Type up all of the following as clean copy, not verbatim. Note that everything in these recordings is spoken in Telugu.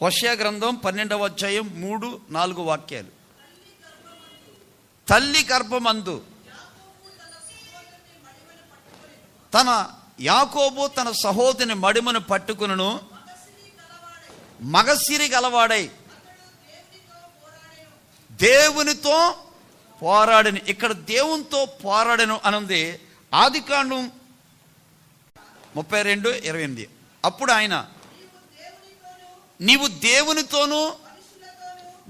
హోషేయ గ్రంథం 12వ అధ్యాయం 3-4 వాక్యాలు. తల్లి గర్భమందు యాకోబు తన సహోదరుని మడిమను పట్టుకును, మగసిరి గలవాడై దేవునితో పోరాడని. ఇక్కడ దేవునితో పోరాడను అనుంది ఆదికాండం 32:28. అప్పుడు ఆయన, నీవు దేవునితోనూ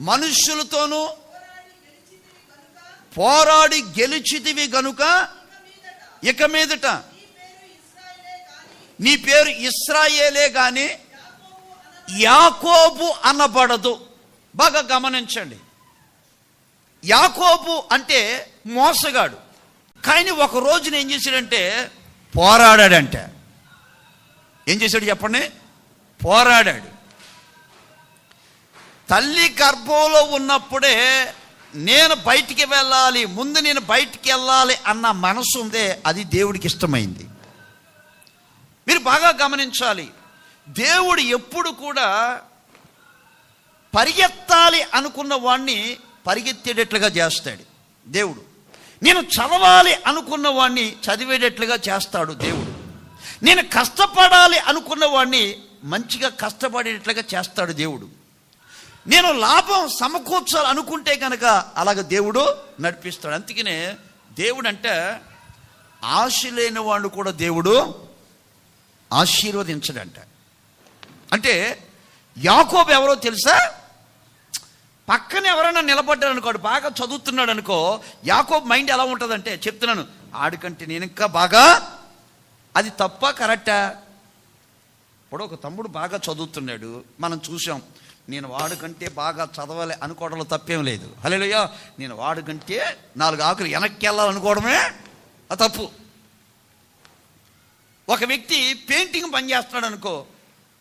మనుష్యులతోనూ పోరాడి గెలిచితివి గనుక ఇక మీదట నీ పేరు ఇశ్రాయేలే గాని యాకోబు అనబడదు. బాగా గమనించండి, యాకోబు అంటే మోసగాడు. కానీ ఒక రోజున ఏం చేశాడంటే పోరాడాడంట. ఏం చేశాడు చెప్పండి? పోరాడాడు. తల్లి గర్భంలో ఉన్నప్పుడే నేను బయటికి వెళ్ళాలి, ముందు నేను బయటికి వెళ్ళాలి అన్న మనసు ఉందే, అది దేవుడికి ఇష్టమైంది. మీరు బాగా గమనించాలి, దేవుడు ఎప్పుడు కూడా పరిగెత్తాలి అనుకున్న వాడిని పరిగెత్తేటట్లుగా చేస్తాడు దేవుడు. నేను చదవాలి అనుకున్న వాడిని చదివేటట్లుగా చేస్తాడు దేవుడు. నేను కష్టపడాలి అనుకున్న వాడిని మంచిగా కష్టపడేటట్లుగా చేస్తాడు దేవుడు. నేను లాభం సమకూర్చాలి అనుకుంటే కనుక అలాగ దేవుడు నడిపిస్తాడు. అందుకనే దేవుడు అంటే ఆశ లేని వాడు కూడా దేవుడు ఆశీర్వదించడంట. అంటే యాకోబు ఎవరో తెలుసా? పక్కన ఎవరైనా నిలబడ్డాడు అనుకోడు, బాగా చదువుతున్నాడు అనుకో, యాకోబు మైండ్ ఎలా ఉంటుందంటే, చెప్తున్నాను, ఆడికంటే నేను ఇంకా బాగా. అది తప్ప కరెక్టా? ఇప్పుడు ఒక తమ్ముడు బాగా చదువుతున్నాడు, మనం చూసాం, నేను వాడికంటే బాగా చదవాలి అనుకోవడంలో తప్పేం లేదు. హల్లెలూయా. నేను వాడికంటే 4 ఆకులు వెనక్కి వెళ్ళాలనుకోవడమే తప్పు. ఒక వ్యక్తి పెయింటింగ్ పని చేస్తున్నాడు అనుకో,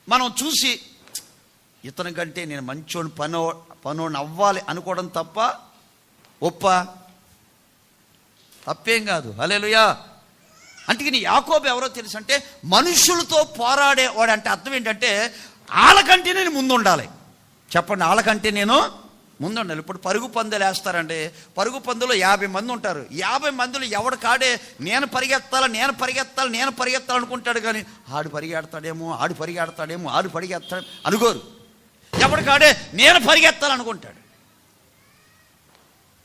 మనం చూసి ఇతని కంటే నేను మంచోని పనోని అవ్వాలి అనుకోవడం తప్ప ఒప్ప తప్పేం కాదు. హల్లెలూయా. అందుకని యాకోబు ఎవరో తెలుసు అంటే మనుషులతో పోరాడేవాడు. అంటే అర్థం ఏంటంటే వాళ్ళకంటే నేను ముందు ఉండాలి. చెప్పండి, వాళ్ళకంటే నేను ముందు ఉండాలి. ఇప్పుడు పరుగు పందులు వేస్తారండి, పరుగు పందులో 50 మంది ఉంటారు. 50 మందిలో ఎవడు కాడే నేను పరిగెత్తాలి అనుకుంటాడు. కానీ ఆడు పరిగెడతాడేమో అనుకోరు. ఎవడు కాడే నేను పరిగెత్తాలనుకుంటాడు.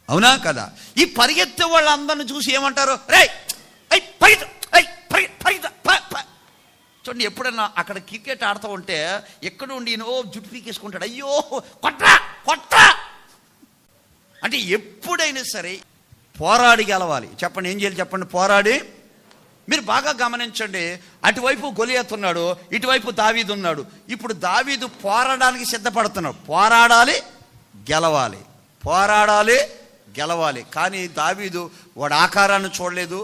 అవునా కదా? ఈ పరిగెత్తే వాళ్ళందరిని చూసి ఏమంటారు? రేయ్ చూడండి, ఎప్పుడన్నా అక్కడ క్రికెట్ ఆడుతూ ఉంటే ఎక్కడ ఉండి జుట్టు పీకేసుకుంటాడు, అయ్యో కొట్ట. అంటే ఎప్పుడైనా సరే పోరాడి గెలవాలి. చెప్పండి, ఏం చేయాలి చెప్పండి? పోరాడి. మీరు బాగా గమనించండి, అటువైపు గొలియాతు ఉన్నాడు, ఇటువైపు దావీదు ఉన్నాడు. ఇప్పుడు దావీదు పోరాడడానికి సిద్ధపడుతున్నాడు. పోరాడాలి గెలవాలి. కానీ దావీదు వాడి ఆకారాన్ని చూడలేదు,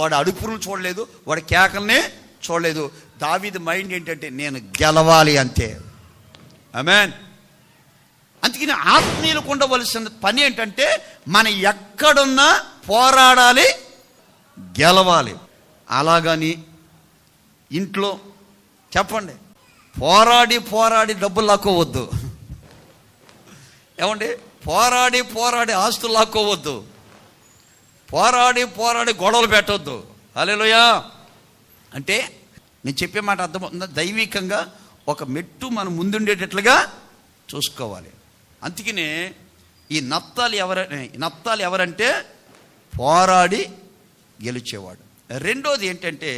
వాడి అడుపును చూడలేదు, వాడి కేకల్ని చూడలేదు. దావీదు మైండ్ ఏంటంటే నేను గెలవాలి అంతే. ఆమేన్. అందుకని ఆత్మీయులకు ఉండవలసిన పని ఏంటంటే మన ఎక్కడున్నా పోరాడాలి, గెలవాలి. అలాగని ఇంట్లో చెప్పండి పోరాడి డబ్బులు లాక్కోవద్దు. ఏమండి? పోరాడి ఆస్తులు లాక్కోవద్దు. పోరాడి గొడవలు పెట్టవద్దు. హల్లెలూయా. అంటే నేను చెప్పే మాట అర్థమవుతుందా? దైవికంగా ఒక మెట్టు మనం ముందుండేటట్లుగా చూసుకోవాలి. అందుకనే ఈ నప్తాలి ఎవరంటే పోరాడి గెలిచేవాడు. రెండోది ఏంటంటే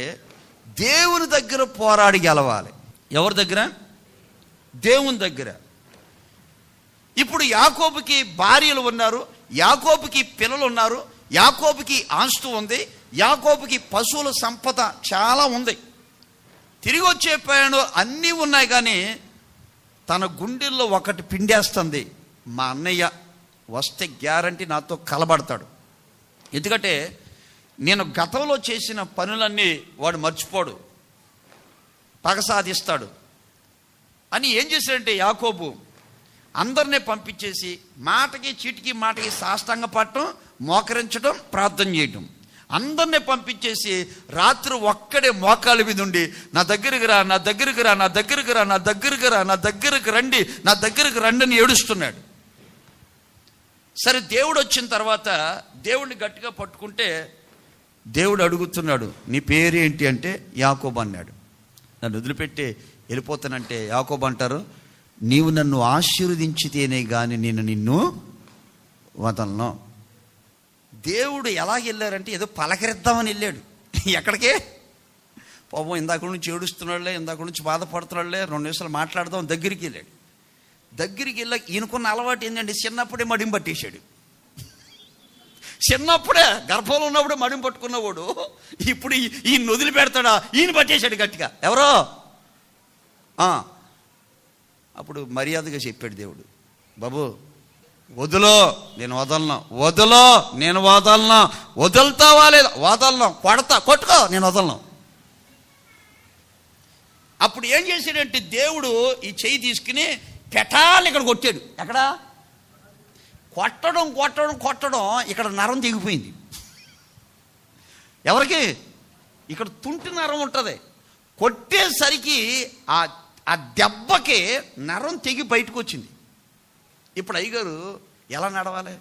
దేవుని దగ్గర పోరాడి గెలవాలి. ఎవరి దగ్గర? దేవుని దగ్గర. ఇప్పుడు యాకోబుకి భార్యలు ఉన్నారు, యాకోబుకి పిల్లలు ఉన్నారు, యాకోబుకి ఆస్తి ఉంది, యాకోబుకి పశువుల సంపద చాలా ఉంది, తిరిగి వచ్చే ప్రయాణం అన్నీ ఉన్నాయి. కానీ తన గుండెల్లో ఒకటి పిండేస్తుంది, మా అన్నయ్య వస్తే గ్యారంటీ నాతో కలబడతాడు. ఎందుకంటే నేను గతంలో చేసిన పనులన్నీ వాడు మర్చిపోడు, పగ సాధిస్తాడు అని ఏం చేశాడంటే యాకోబు అందరినీ పంపించేసి చీటికి మాటకి సాష్టాంగ పడటం, మోకరించడం, ప్రార్థన చేయటం. అందరినీ పంపించేసి రాత్రి ఒక్కడే మోకాళ్ళ మీద ఉండి నా దగ్గరికి రా, నా దగ్గరికి రా, నా దగ్గరికి రా, నా దగ్గరికి రా, నా దగ్గరికి రండి, నా దగ్గరికి రండి అని ఏడుస్తున్నాడు. సరే, దేవుడు వచ్చిన తర్వాత దేవుడిని గట్టిగా పట్టుకుంటే దేవుడు అడుగుతున్నాడు, నీ పేరేంటి అంటే యాకోబు అన్నాడు. నన్ను వదిలిపెట్టి వెళ్ళిపోతానంటే యాకోబు అంటారు, నీవు నన్ను ఆశీర్వదించితేనే కానీ నేను నిన్ను వదలను. దేవుడు ఎలా వెళ్ళారంటే ఏదో పలకరిద్దామని వెళ్ళాడు. ఎక్కడికే? పాపం ఇందాక నుంచి ఏడుస్తున్నాడులే, ఇందాక నుంచి బాధపడుతున్నాడులే, 2 నిమిషాలు మాట్లాడదాం దగ్గరికి వెళ్ళాడు. దగ్గరికి వెళ్ళాక ఈయనకున్న అలవాటు ఏంటంటే చిన్నప్పుడే మడిం పట్టేశాడు. చిన్నప్పుడే గర్భంలో ఉన్నప్పుడే మడిం పట్టుకున్నవాడు ఇప్పుడు ఈయన వదిలి పెడతాడా, ఈయన పట్టేశాడు గట్టిగా. ఎవరో అప్పుడు మర్యాదగా చెప్పాడు దేవుడు, బాబు వదులో, నేను వదలను, వదులో, నేను వదలను, వదులుతావా లేదా? వదలను, కొట్టుకో, నేను వదలను. అప్పుడు ఏం చేశాడంటే దేవుడు ఈ చెయ్యి తీసుకుని పెటాలు ఇక్కడ కొట్టాడు. ఎక్కడ? కొట్టడం కొట్టడం కొట్టడం ఇక్కడ నరం తెగిపోయింది. ఎవరికి? ఇక్కడ తుంటి నరం ఉంటుంది. కొట్టేసరికి ఆ దెబ్బకి నరం తెగి బయటకు వచ్చింది. ఇప్పుడు అయ్యగారు ఎలా నడవాలి?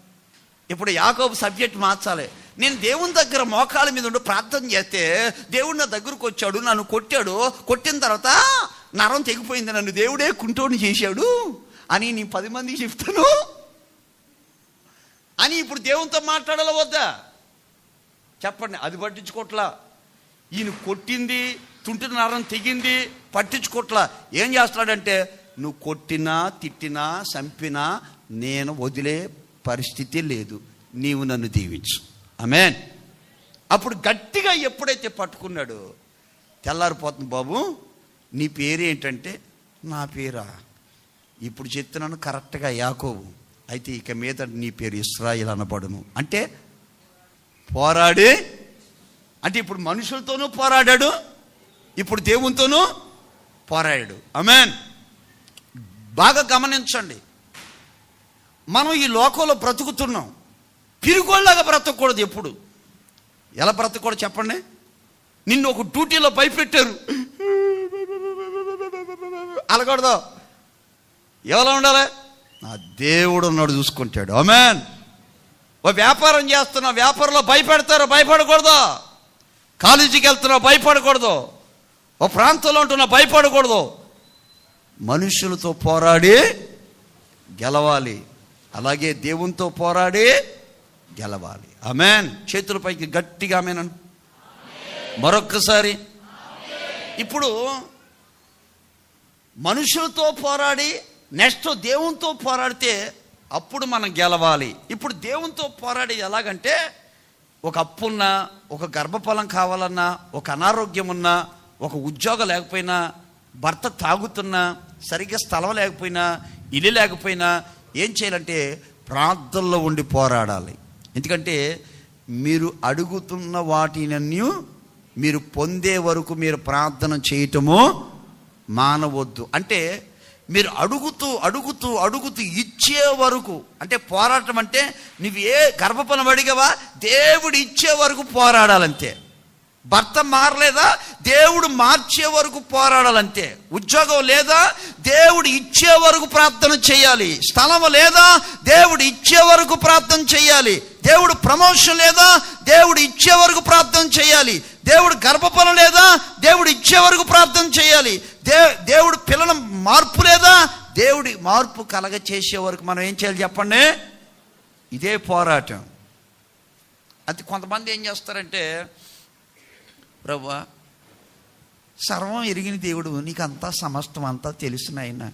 ఇప్పుడు యాకోబు సబ్జెక్ట్ మార్చాలి. నేను దేవుని దగ్గర మోకాళ్ళ మీద ఉండి ప్రార్థన చేస్తే దేవుడు నా దగ్గరకు వచ్చాడు, నన్ను కొట్టాడు, కొట్టిన తర్వాత నరం తెగిపోయింది, నన్ను దేవుడే కుంటోని చేశాడు అని నేను 10 మందికి చెప్తాను అని ఇప్పుడు దేవునితో మాట్లాడాల వద్దా? చెప్పండి. అది పట్టించుకోట్లా. ఈయన కొట్టింది, తుంటి నరం తెగింది, పట్టించుకోట్లా. ఏం చేస్తాడంటే, నువ్వు కొట్టినా తిట్టినా చంపినా నేను వదిలే పరిస్థితి లేదు, నీవు నన్ను దీవించు. ఆమేన్. అప్పుడు గట్టిగా ఎప్పుడైతే పట్టుకున్నాడో తెల్లారిపోతుంది. బాబు నీ పేరేంటంటే, నా పేరా? ఇప్పుడు చెప్తున్నాను కరెక్ట్గా యాకోబు. అయితే ఇక మీద నీ పేరు ఇశ్రాయేలు అనబడును. అంటే పోరాడి, అంటే ఇప్పుడు మనుషులతోనూ పోరాడాడు, ఇప్పుడు దేవునితోనూ పోరాడాడు. ఆమేన్. బాగా గమనించండి, మనం ఈ లోకంలో బ్రతుకుతున్నాం, పిరిగోళ్ళగా బ్రతకూడదు. ఎప్పుడు ఎలా బ్రతకూడదు చెప్పండి? నిన్ను ఒక డ్యూటీలో భయపెట్టారు, అనకూడదు. ఎవరు ఉండాలి? నా దేవుడు ఉన్నాడు, చూసుకుంటాడు. ఆమేన్. ఓ వ్యాపారం చేస్తున్నావు, వ్యాపారంలో భయపెడతారు, భయపడకూడదు. కాలేజీకి వెళ్తున్నావు, భయపడకూడదు. ఓ ప్రాంతంలో ఉంటున్నా, భయపడకూడదు. మనుషులతో పోరాడి గెలవాలి, అలాగే దేవునితో పోరాడి గెలవాలి. ఆమేన్. చేతుల పైకి గట్టిగా ఆమేన్ అను. మరొక్కసారి. ఇప్పుడు మనుషులతో పోరాడి నెక్స్ట్ దేవునితో పోరాడితే అప్పుడు మనం గెలవాలి. ఇప్పుడు దేవునితో పోరాడి ఎలాగంటే, ఒక అప్పున్నా, ఒక గర్భఫలం కావాలన్నా, ఒక అనారోగ్యం ఉన్నా, ఒక ఉద్యోగం లేకపోయినా, భర్త తాగుతున్నా, సరిగ్గా స్థలం లేకపోయినా, ఇల్లు లేకపోయినా ఏం చేయాలంటే ప్రార్థనలో ఉండి పోరాడాలి. ఎందుకంటే మీరు అడుగుతున్న వాటినన్నీ మీరు పొందే వరకు మీరు ప్రార్థన చేయటము మానవద్దు. అంటే మీరు అడుగుతూ అడుగుతూ అడుగుతూ ఇచ్చే వరకు, అంటే పోరాటం అంటే నువ్వు ఏ గర్భఫలం అడిగావా, దేవుడు ఇచ్చే వరకు పోరాడాలంతే. భర్త మారలేదా, దేవుడు మార్చే వరకు పోరాడాలంతే. ఉద్యోగం లేదా, దేవుడు ఇచ్చే వరకు ప్రార్థన చేయాలి. స్థలం లేదా, దేవుడు ఇచ్చే వరకు ప్రార్థన చేయాలి. దేవుడు ప్రమోషన్ లేదా, దేవుడు ఇచ్చే వరకు ప్రార్థన చేయాలి. దేవుడు గర్భఫలం లేదా, దేవుడు ఇచ్చే వరకు ప్రార్థన చేయాలి. దేవుడు పిల్లల మార్పు లేదా, దేవుడి మార్పు కలగ చేసే వరకు మనం ఏం చేయాలి చెప్పండి? ఇదే పోరాటం. అది కొంతమంది ఏం చేస్తారంటే, ప్రభువా సర్వం ఎరిగిన దేవుడు, నీకు అంతా సమస్తం అంతా తెలుసు నాయన,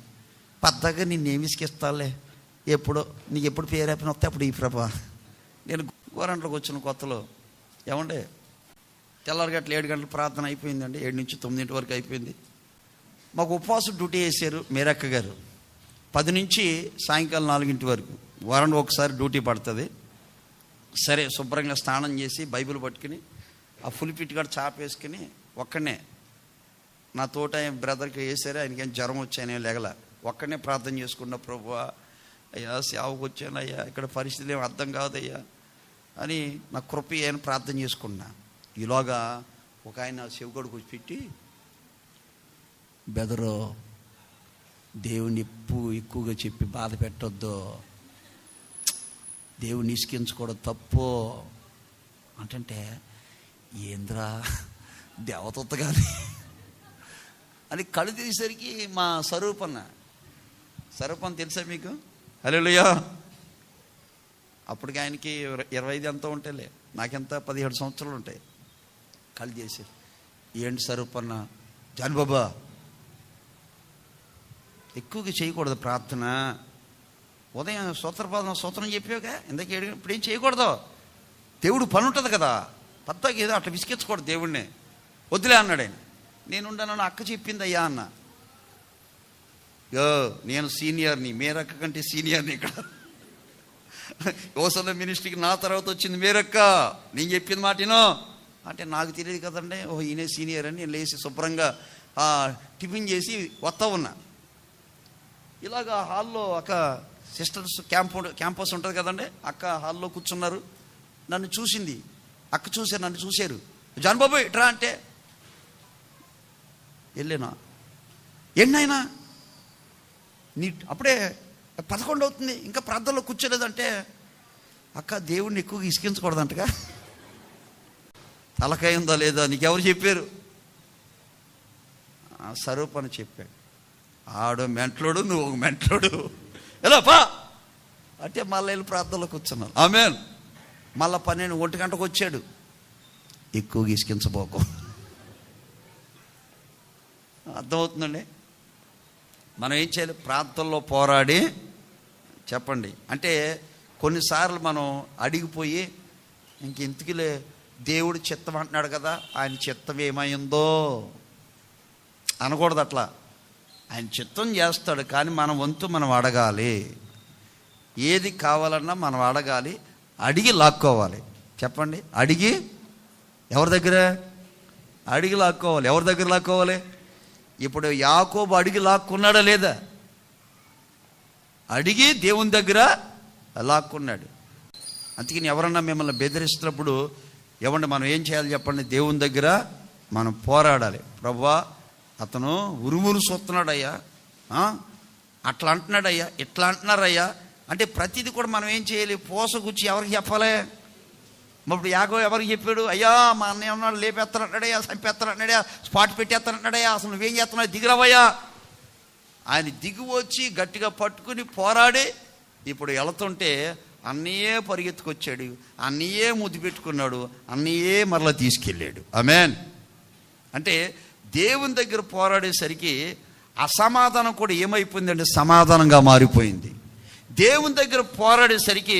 పెద్దగా నిన్నేమి ఇసుకిస్తాలే, నీకు ఎప్పుడు పేరేపిన వస్తే అప్పుడు ఈ ప్రభా. నేను గోరంట్లోకి వచ్చిన కొత్తలో ఏమండే తెల్లారిగట్ల 7 గంటలు ప్రార్థన అయిపోయిందండి, 7 నుంచి 9 వరకు అయిపోయింది. మాకు ఉపవాసం డ్యూటీ వేసారు మేరక్క గారు. 10 నుంచి సాయంకాలం 4 వరకు వారానికి ఒకసారి డ్యూటీ పడుతుంది. సరే, శుభ్రంగా స్నానం చేసి బైబిల్ పట్టుకుని ఆ ఫుల్ పిట్ కూడా చాప వేసుకుని ఒక్కడనే, నా తోట బ్రదర్కి వేసారు, ఆయనకి ఏం జ్వరం వచ్చాయని లేగల, ఒక్కడనే ప్రార్థన చేసుకున్న, ప్రభువా అయ్యా సేవకు వచ్చానయ్యా, ఇక్కడ పరిస్థితులు ఏం అర్థం కాదయ్యా, అని నా కృప అని ప్రార్థన చేసుకున్నా. ఈలోగా ఒక ఆయన చెవిగొడుకు పెట్టి, బెదరు దేవుని ఎక్కువగా చెప్పి బాధ పెట్టొద్దు, దేవుని ఇసుకించుకోవడం తప్పు అంటే, ఏంద్రా దేవతత్త కానీ అని కళ్ళు తీసేసరికి మా స్వరూపన్న తెలుసా మీకు? హల్లెలూయా. అప్పటికి ఆయనకి 25 ఎంతో ఉంటాయిలే, నాకెంత 17 సంవత్సరాలు ఉంటాయి. కళ్ళు చేసి, ఏంటి స్వరూపన్న? జాన్ బాబా ఎక్కువగా చేయకూడదు ప్రార్థన. ఉదయం స్తోత్రం చెప్పావుగా, ఇందాక ఇప్పుడు ఏం చేయకూడదు. దేవుడు పని ఉంటుంది కదా, పద్దాకి ఏదో అట్లా విసిగించకూడదు దేవుడిని. వద్దులే అన్నాడు ఆయన. నేనుండను, అక్క చెప్పింది అయ్యా అన్న. నేను సీనియర్ని, మేరక్క కంటే సీనియర్ని ఇక్కడ. యోసల మినిస్ట్రీకి నా తర్వాత వచ్చింది మేరక్క. నేను చెప్పింది మాటినో అంటే, నాకు తెలియదు కదండి, ఓహో ఈయనే సీనియర్ అని నేను లేచి శుభ్రంగా టిఫిన్ చేసి వస్తా ఉన్నా. ఇలాగా హాల్లో అక్క సిస్టర్స్ క్యాంపస్ ఉంటుంది కదండి, అక్క హాల్లో కూర్చున్నారు. నన్ను చూసింది, అక్క చూశారు, నన్ను చూశారు. జాన్ బాబు ఇట్రా అంటే వెళ్ళానా. ఎన్నైనా నీ అప్పుడే 11 అవుతుంది, ఇంకా ప్రార్థనలో కూర్చోలేదంటే, అక్క దేవుడిని ఎక్కువగా ఇసికించకూడదంటగా. తలకాయ ఉందా లేదా నీకెవరు చెప్పారు? స్వరూప్ అని చెప్పాడు. ఆడు మెంట్లోడు, నువ్వు ఒక మెంట్లోడు, ఎలా పా అంటే మళ్ళీ వెళ్ళి ప్రార్థనలో కూర్చున్నాను. ఆమేన్. మళ్ళీ 12 గంటకు వచ్చాడు. ఎక్కువగా ఇసికించబోకు. అర్థమవుతుందండి? మనం ఏం చేయాలి? ప్రార్థనలో పోరాడి చెప్పండి. అంటే కొన్నిసార్లు మనం అడిగిపోయి ఇంకెందుకులే దేవుడు చిత్తం అంటున్నాడు కదా, ఆయన చిత్తం ఏమైందో అనకూడదు. అట్లా ఆయన చిత్తం చేస్తాడు, కానీ మన వంతు మనం అడగాలి. ఏది కావాలన్నా మనం అడగాలి, అడిగి లాక్కోవాలి. చెప్పండి, అడిగి ఎవరి దగ్గర? అడిగి లాక్కోవాలి. ఎవరి దగ్గర లాక్కోవాలి? ఇప్పుడు యాకోబు అడిగి లాక్కున్నాడా లేదా? అడిగి దేవుని దగ్గర లాక్కున్నాడు. అందుకని ఎవరన్నా మిమ్మల్ని బెదిరిస్తున్నప్పుడు ఏమంటే మనం ఏం చేయాలి చెప్పండి? దేవుని దగ్గర మనం పోరాడాలి. ప్రభువా, అతను ఉరుములు చూస్తున్నాడయ్యా, అట్లా అంటున్నాడయ్యా, ఇట్లా అంటున్నారయ్యా అంటే ప్రతిదీ కూడా మనం ఏం చేయాలి? పోసగుచ్చి ఎవరికి చెప్పాలి? ఇప్పుడు యాగో ఎవరికి చెప్పాడు? అయ్యా మా అన్నయ్య ఉన్నాడు, లేపేస్తానంటున్నాడయ్యా, చంపేస్తానంటున్నాడయ్యా, స్పాట్ పెట్టేస్తానంటున్నాడయ్యా, అసలు నువ్వేం చేస్తున్నావు, దిగిరావయ్యా. ఆయన దిగి వచ్చి గట్టిగా పట్టుకుని పోరాడి ఇప్పుడు వెళుతుంటే అన్నయ్యే పరిగెత్తుకొచ్చాడు, అన్నయ్యే ముద్దు పెట్టుకున్నాడు, అన్నయ్యే మరలా తీసుకెళ్ళాడు. ఆమేన్. అంటే దేవుని దగ్గర పోరాడేసరికి అసమాధానం కూడా ఏమైపోయిందంటే సమాధానంగా మారిపోయింది. దేవుని దగ్గర పోరాడేసరికి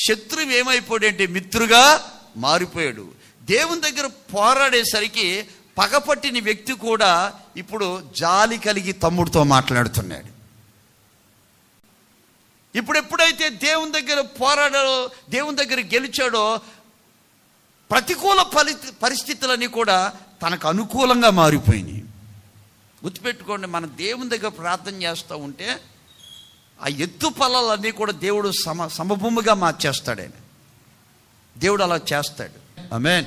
శత్రువు ఏమైపోయాడంటే మిత్రుగా మారిపోయాడు. దేవుని దగ్గర పోరాడేసరికి పగపట్టిన వ్యక్తి కూడా ఇప్పుడు జాలి కలిగి తమ్ముడితో మాట్లాడుతున్నాడు. ఇప్పుడు ఎప్పుడైతే దేవుని దగ్గర పోరాడాడో, దేవుని దగ్గర గెలిచాడో, ప్రతికూల పరిస్థితులన్నీ కూడా తనకు అనుకూలంగా మారిపోయినాయి. గుర్తుపెట్టుకోండి, మన దేవుని దగ్గర ప్రార్థన చేస్తూ ఉంటే ఆ ఎత్తు పొలాలన్నీ కూడా దేవుడు సమభూమిగా మార్చేస్తాడు. ఆయన దేవుడు అలా చేస్తాడు. ఆమేన్.